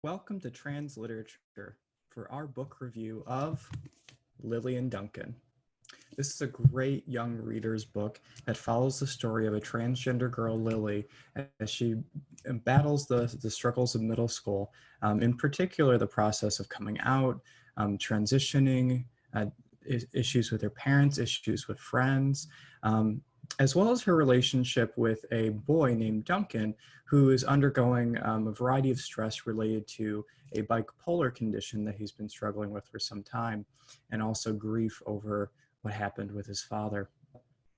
Welcome to Trans Literature for our book review of Lily and Dunkin. This is a great young reader's book that follows the story of a transgender girl, Lily, as she battles the struggles of middle school, in particular the process of coming out, transitioning, issues with her parents, issues with friends, as well as her relationship with a boy named Duncan, who is undergoing a variety of stress related to a bipolar condition that he's been struggling with for some time, and also grief over what happened with his father.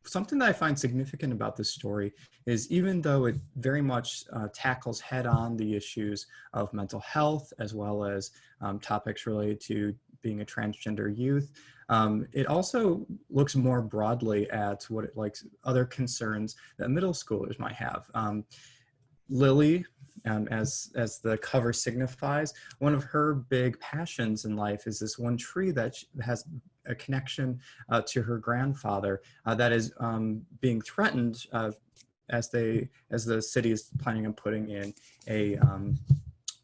Something that I find significant about this story is even though it very much tackles head-on the issues of mental health, as well as topics related to being a transgender youth, it also looks more broadly at what it likes other concerns that middle schoolers might have. Lily, as the cover signifies, one of her big passions in life is this one tree that has a connection to her grandfather that is being threatened as the city is planning on putting in a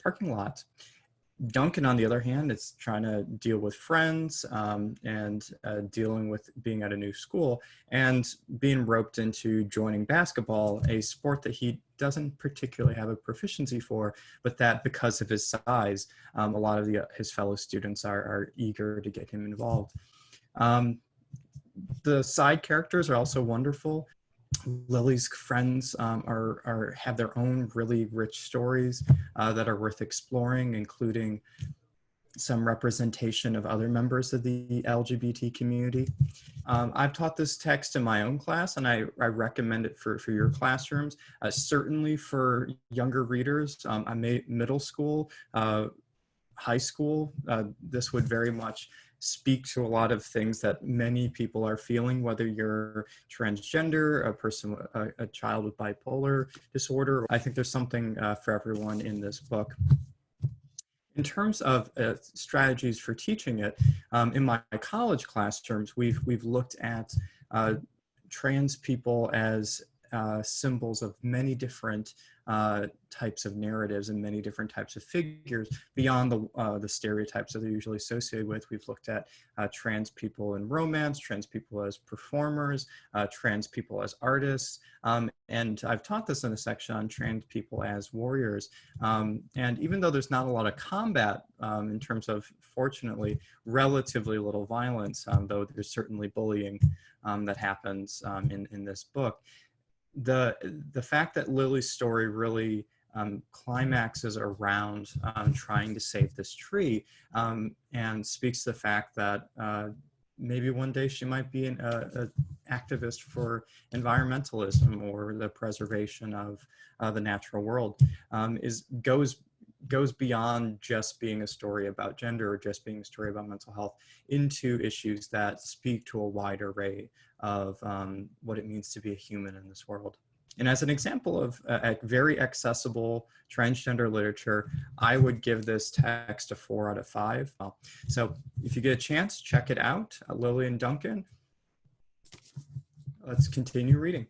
parking lot. Duncan, on the other hand, is trying to deal with friends and dealing with being at a new school and being roped into joining basketball, a sport that he doesn't particularly have a proficiency for, but that because of his size, a lot of his fellow students are eager to get him involved. The side characters are also wonderful. Lily's friends have their own really rich stories that are worth exploring, including some representation of other members of the LGBT community. I've taught this text in my own class, and I recommend it for your classrooms. Certainly for younger readers, I made middle school, high school, this would very much speak to a lot of things that many people are feeling, whether you're transgender, a child with bipolar disorder. I think there's something for everyone in this book. In terms of strategies for teaching it, in my college classrooms, we've looked at trans people as symbols of many different types of narratives and many different types of figures beyond the stereotypes that they're usually associated with. We've looked at trans people in romance, trans people as performers, trans people as artists, and I've taught this in a section on trans people as warriors. And even though there's not a lot of combat in terms of, fortunately, relatively little violence, though there's certainly bullying that happens in this book, the fact that Lily's story really climaxes around trying to save this tree and speaks to the fact that maybe one day she might be an activist for environmentalism or the preservation of the natural world, goes beyond just being a story about gender or just being a story about mental health into issues that speak to a wide array of what it means to be a human in this world. And as an example of very accessible transgender literature, I would give this text a 4 out of 5. So if you get a chance, check it out, Lily and Dunkin. Let's continue reading.